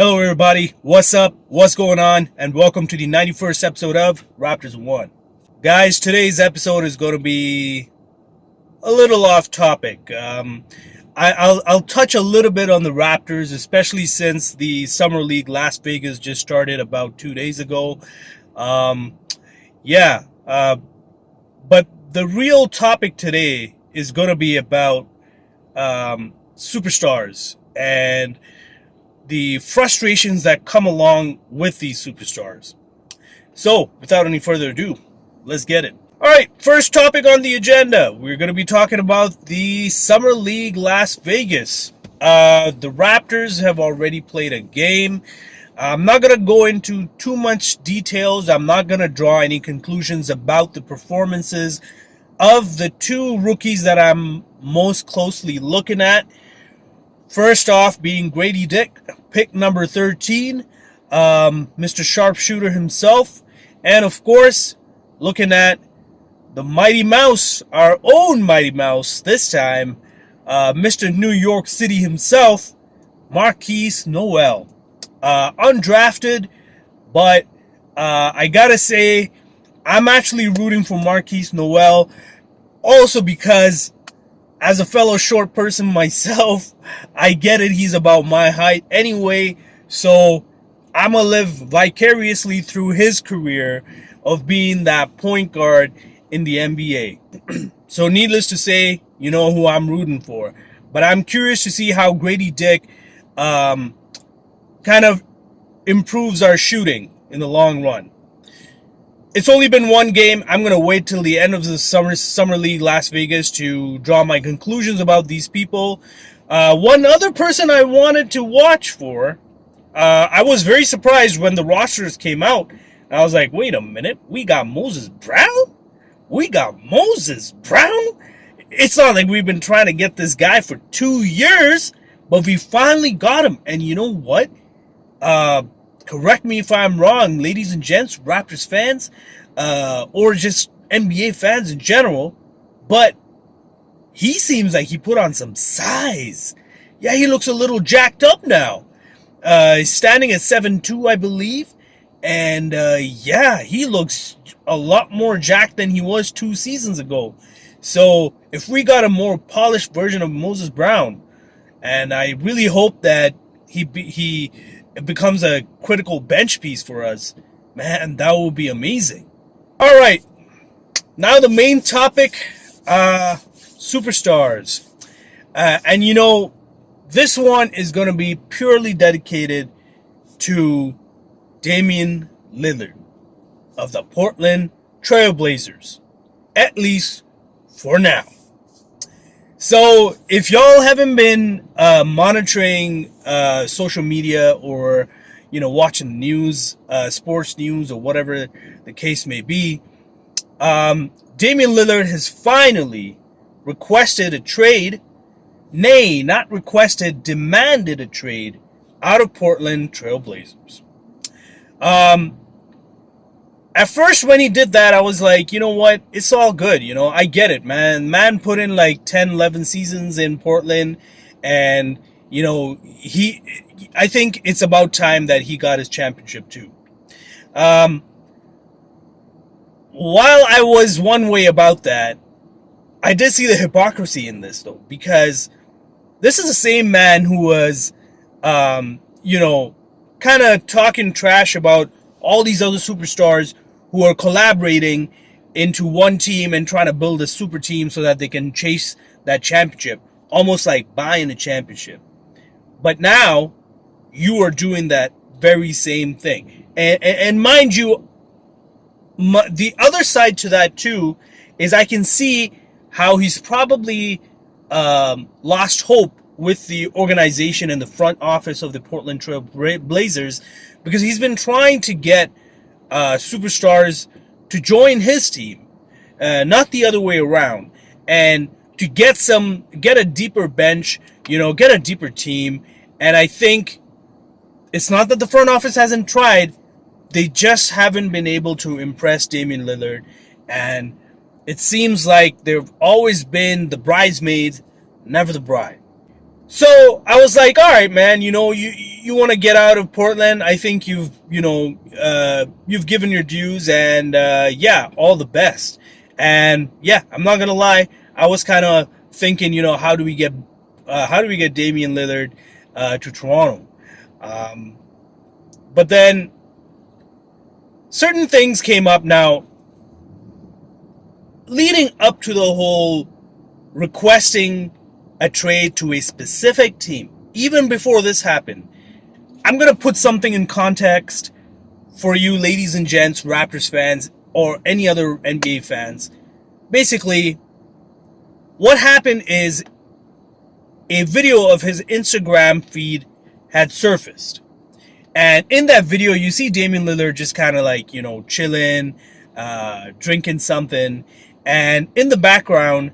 Hello, everybody. What's up? What's going on? And welcome to the 91st episode of Raptors One. Guys, today's episode is going to be a little off topic. I'll touch a little bit on the Raptors, especially since the Summer League Las Vegas just started about 2 days ago. Um, yeah, but the real topic today is going to be about superstars and the frustrations that come along with these superstars. So, without any further ado, let's get it. All right, first topic on the agenda. We're going to be talking about the Summer League Las Vegas. The Raptors have already played a game. I'm not going to go into too much details. I'm not going to draw any conclusions about the performances of the two rookies that I'm most closely looking at. First off, being Grady Dick, pick number 13, Mr. Sharpshooter himself. And of course, looking at the Mighty Mouse, our own Mighty Mouse this time, Mr. New York City himself, Marquise Noel. Undrafted, but I gotta say, I'm actually rooting for Marquise Noel, also because as a fellow short person myself, I get it, he's about my height anyway, so I'm going to live vicariously through his career of being that point guard in the NBA. So needless to say, you know who I'm rooting for. But I'm curious to see how Grady Dick kind of improves our shooting in the long run. It's only been one game. I'm going to wait till the end of the Summer League Las Vegas to draw my conclusions about these people. One other person I wanted to watch for, I was very surprised when the rosters came out. I was like, wait a minute, we got Moses Brown? We got Moses Brown? It's not like we've been trying to get this guy for 2 years, but we finally got him. And you know what? Correct me if I'm wrong, ladies and gents, Raptors fans, or just NBA fans in general, but he seems like he put on some size. Yeah, he looks a little jacked up now. He's standing at 7'2", I believe, and yeah, he looks a lot more jacked than he was 2 seasons ago. So if we got a more polished version of Moses Brown, and I really hope that he becomes a critical bench piece for us, man, that would be amazing. All right, now the main topic, superstars. And you know, this one is going to be purely dedicated to Damian Lillard of the Portland Trail Blazers, at least for now. So if y'all haven't been monitoring social media or, you know, watching the news, sports news or whatever the case may be, Damian Lillard has finally requested a trade. Nay, not requested, demanded a trade out of Portland Trail Blazers. At first, when he did that, I was like, you know what? It's all good. You know, I get it, man. Man put in like 10, 11 seasons in Portland. And, you know, I think it's about time that he got his championship too. While I was one way about that, I did see the hypocrisy in this, though, because this is the same man who was, you know, kind of talking trash about all these other superstars who are collaborating into one team and trying to build a super team so that they can chase that championship, almost like buying a championship. But now you are doing that very same thing. And mind you, the other side to that too is I can see how he's probably lost hope with the organization and the front office of the Portland Trail Blazers, because he's been trying to get superstars to join his team, not the other way around, and to get a deeper bench, you know, get a deeper team. And I think it's not that the front office hasn't tried, they just haven't been able to impress Damian Lillard, and it seems like they've always been the bridesmaids, never the bride. So I was like, all right, man, you want to get out of Portland. I think you've given your dues, and yeah, all the best. And yeah, I'm not gonna lie, I was kind of thinking, how do we get Damian Lillard to Toronto? Um, but then certain things came up now, leading up to the whole requesting a trade to a specific team. Even before this happened, I'm going to put something in context for you ladies and gents, Raptors fans, or any other NBA fans. Basically, what happened is a video of his Instagram feed had surfaced. And in that video, you see Damian Lillard just kind of like, chilling, drinking something. And in the background,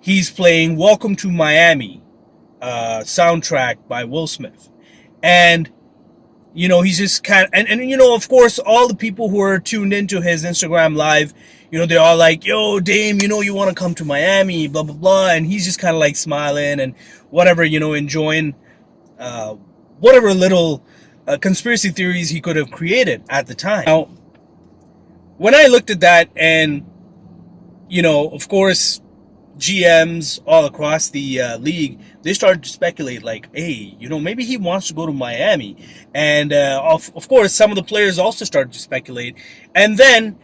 he's playing Welcome to Miami soundtrack by Will Smith. And, he's just kind of, and of course, all the people who are tuned into his Instagram live, they're all like, yo, Dame, you want to come to Miami, blah, blah, blah. And he's just kind of like smiling and whatever, enjoying whatever little conspiracy theories he could have created at the time. Now, when I looked at that and, of course, GMs all across the league, they started to speculate like, hey, maybe he wants to go to Miami. And of course, some of the players also started to speculate. And then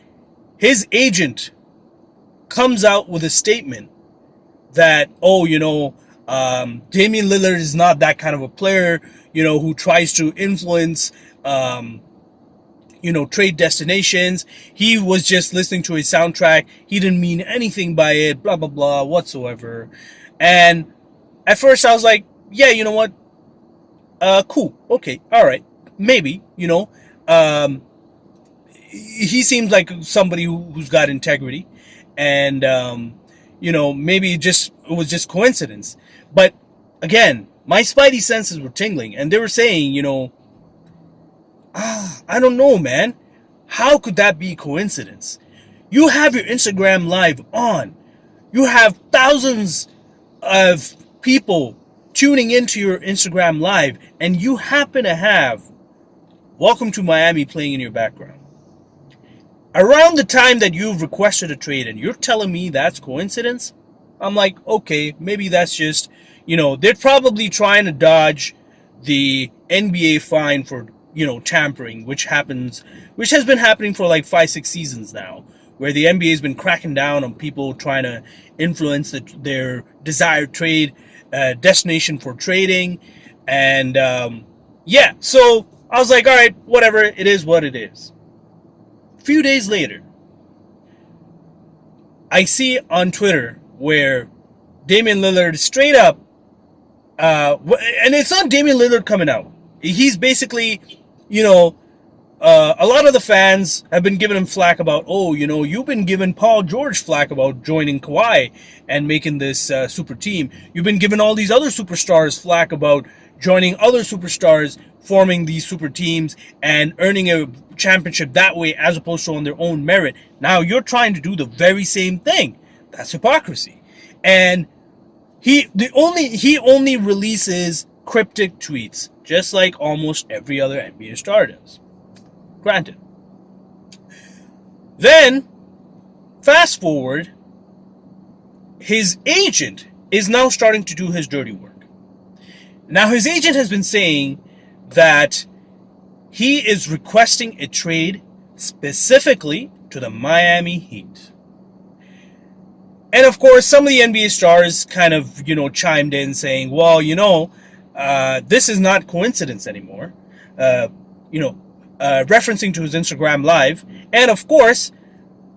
his agent comes out with a statement that, Damian Lillard is not that kind of a player, who tries to influence, trade destinations. He was just listening to a soundtrack. He didn't mean anything by it, blah, blah, blah, whatsoever. And at first I was like, yeah, you know what? Cool. Okay. All right. Maybe, he seems like somebody who's got integrity, and, maybe it was just coincidence. But again, my spidey senses were tingling, and they were saying, I don't know, man. How could that be coincidence? You have your Instagram live on. You have thousands of people tuning into your Instagram live, and you happen to have Welcome to Miami playing in your background. Around the time that you've requested a trade, and you're telling me that's coincidence? I'm like, okay, maybe that's just, they're probably trying to dodge the NBA fine for, tampering, which has been happening for like 5-6 seasons now, where the NBA has been cracking down on people trying to influence their desired trade destination for trading. And yeah, so I was like, all right, whatever, it is what it is. A few days later, I see on Twitter where Damian Lillard straight up, and it's not Damian Lillard coming out. He's basically, a lot of the fans have been giving him flack about, you've been giving Paul George flack about joining Kawhi and making this super team. You've been giving all these other superstars flack about joining other superstars, forming these super teams, and earning a championship that way as opposed to on their own merit. Now you're trying to do the very same thing. That's hypocrisy. And he only releases cryptic tweets, just like almost every other NBA star does. Granted. Then, fast forward, his agent is now starting to do his dirty work. Now, his agent has been saying that he is requesting a trade specifically to the Miami Heat. And of course, some of the NBA stars kind of, chimed in saying, well, this is not coincidence anymore. Referencing to his Instagram live. And of course,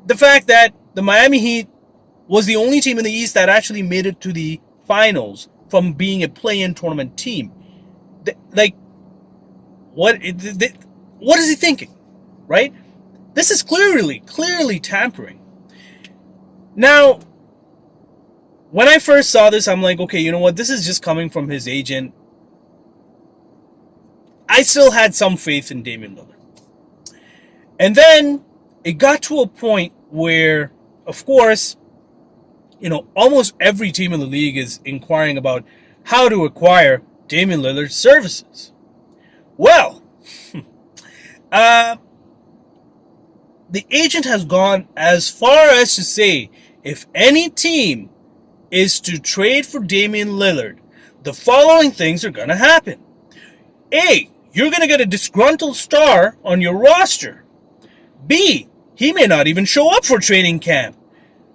the fact that the Miami Heat was the only team in the East that actually made it to the finals from being a play-in tournament team. What is he thinking? Right? This is clearly tampering. Now, when I first saw this, I'm like, okay, you know what? This is just coming from his agent. I still had some faith in Damian Lillard. And then it got to a point where, of course, almost every team in the league is inquiring about how to acquire Damian Lillard's services. Well, the agent has gone as far as to say if any team is to trade for Damian Lillard, the following things are going to happen. A, you're going to get a disgruntled star on your roster. B, he may not even show up for training camp.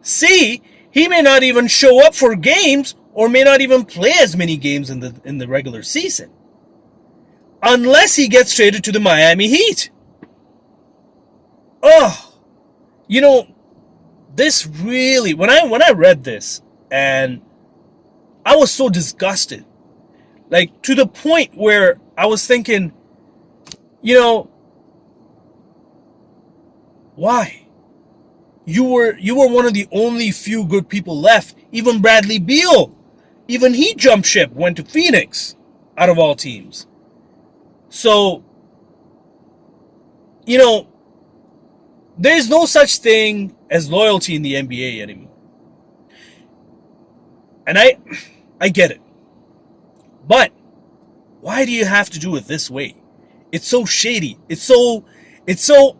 C, he may not even show up for games or may not even play as many games in the regular season. Unless he gets traded to the Miami Heat. Oh, you know, this really, when I read this, and I was so disgusted, like to the point where I was thinking, you know, why? You were one of the only few good people left. Even Bradley Beal, even he jumped ship, went to Phoenix, out of all teams. So, you know, there's no such thing as loyalty in the NBA anymore. And I get it. But why do you have to do it this way? It's so shady. It's so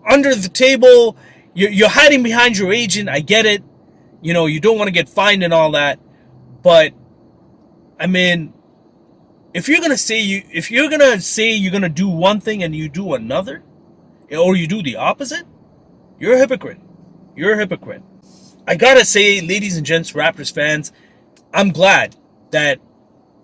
under the table. You're hiding behind your agent. I get it. You know, you don't want to get fined and all that. But I mean, if you're gonna say you're gonna do one thing and you do another, or you do the opposite, you're a hypocrite. You're a hypocrite. I gotta say, ladies and gents, Raptors fans, I'm glad that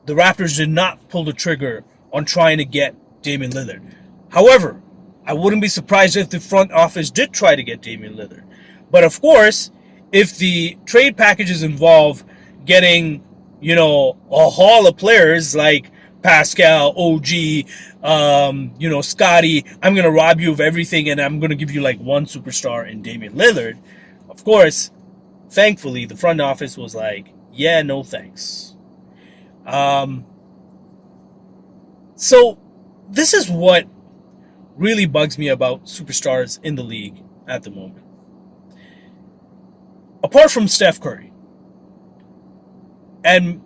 the Raptors did not pull the trigger on trying to get Damian Lillard. However, I wouldn't be surprised if the front office did try to get Damian Lillard. But of course, if the trade packages involve getting, you know, a haul of players like Pascal, OG, you know, Scotty, I'm going to rob you of everything and I'm going to give you like one superstar in Damian Lillard. Of course, thankfully, the front office was like, yeah, no thanks. So this is what really bugs me about superstars in the league at the moment. Apart from Steph Curry, and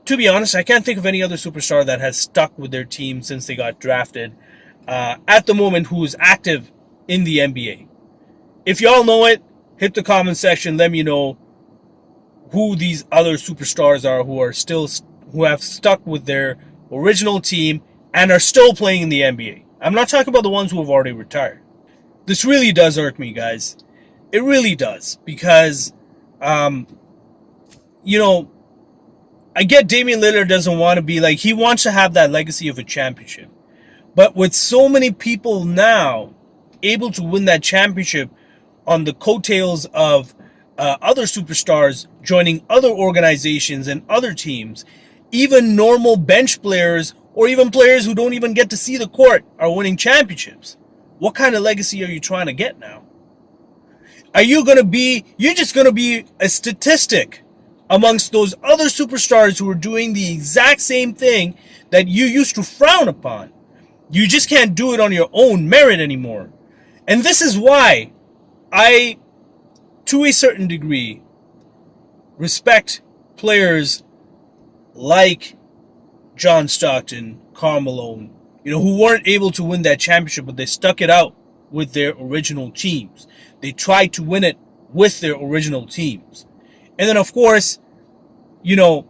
to be honest, I can't think of any other superstar that has stuck with their team since they got drafted at the moment who is active in the NBA. If y'all know it, hit the comment section. Let me know who these other superstars are who have stuck with their original team and are still playing in the NBA. I'm not talking about the ones who have already retired. This really does irk me, guys. It really does, because you know, I get Damian Lillard doesn't want to be like, he wants to have that legacy of a championship. But with so many people now able to win that championship on the coattails of other superstars joining other organizations and other teams, even normal bench players or even players who don't even get to see the court are winning championships. What kind of legacy are you trying to get now? You're just going to be a statistic amongst those other superstars who are doing the exact same thing that you used to frown upon. You just can't do it on your own merit anymore. And this is why I, to a certain degree, respect players like John Stockton, Karl Malone, you know, who weren't able to win that championship, but they stuck it out with their original teams. They tried to win it with their original teams. And then, of course, you know,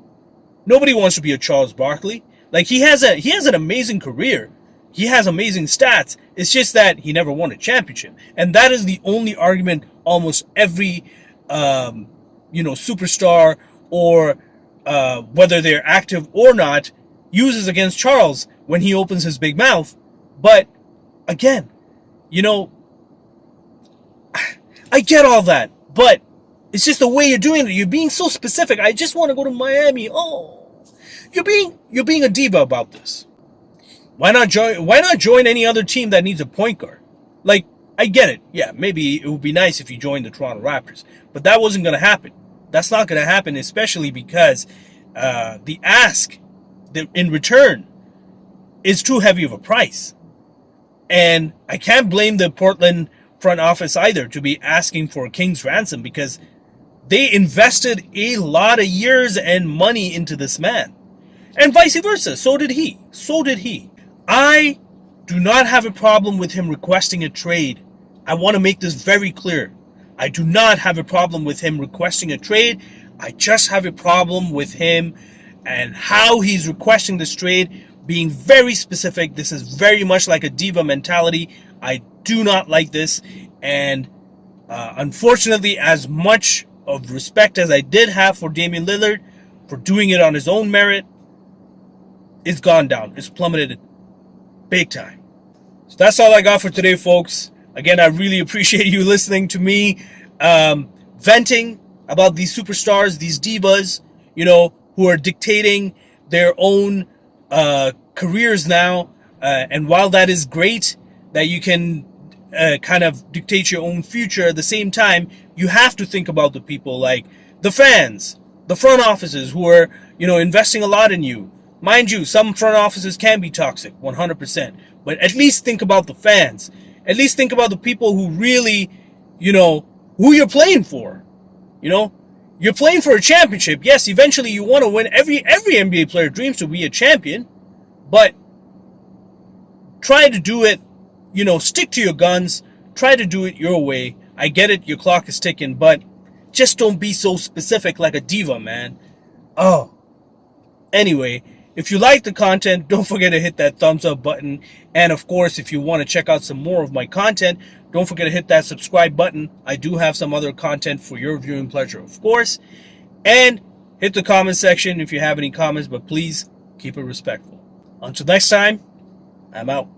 nobody wants to be a Charles Barkley. Like, he has an amazing career. He has amazing stats. It's just that he never won a championship. And that is the only argument almost every, superstar or whether they're active or not uses against Charles when he opens his big mouth. But again, you know, I get all that, but it's just the way you're doing it. You're being so specific. I just want to go to Miami. Oh, you're being a diva about this. Why not join any other team that needs a point guard? Like, I get it. Yeah, maybe it would be nice if you joined the Toronto Raptors, but that wasn't going to happen. That's not going to happen, especially because the ask in return is too heavy of a price. And I can't blame the Portland front office either to be asking for a king's ransom, because They invested a lot of years and money into this man. And vice versa. So did he. I do not have a problem with him requesting a trade. I want to make this very clear. I do not have a problem with him requesting a trade. I just have a problem with him and how he's requesting this trade being very specific. This is very much like a diva mentality. I do not like this. And unfortunately, as much of respect as I did have for Damian Lillard for doing it on his own merit, it's gone down. It's plummeted big time. So that's all I got for today, folks. Again, I really appreciate you listening to me venting about these superstars, these divas, who are dictating their own careers now. And while that is great, that you can kind of dictate your own future, at the same time, you have to think about the people like the fans, the front offices who are, investing a lot in you. Mind you, some front offices can be toxic, 100%. But at least think about the fans. At least think about the people who really, who you're playing for. You're playing for a championship. Yes, eventually you want to win. Every NBA player dreams to be a champion. But try to do it, stick to your guns. Try to do it your way. I get it, your clock is ticking, but just don't be so specific like a diva, man. Oh. Anyway, if you like the content, don't forget to hit that thumbs up button. And of course, if you want to check out some more of my content, don't forget to hit that subscribe button. I do have some other content for your viewing pleasure, of course. And hit the comment section if you have any comments, but please keep it respectful. Until next time, I'm out.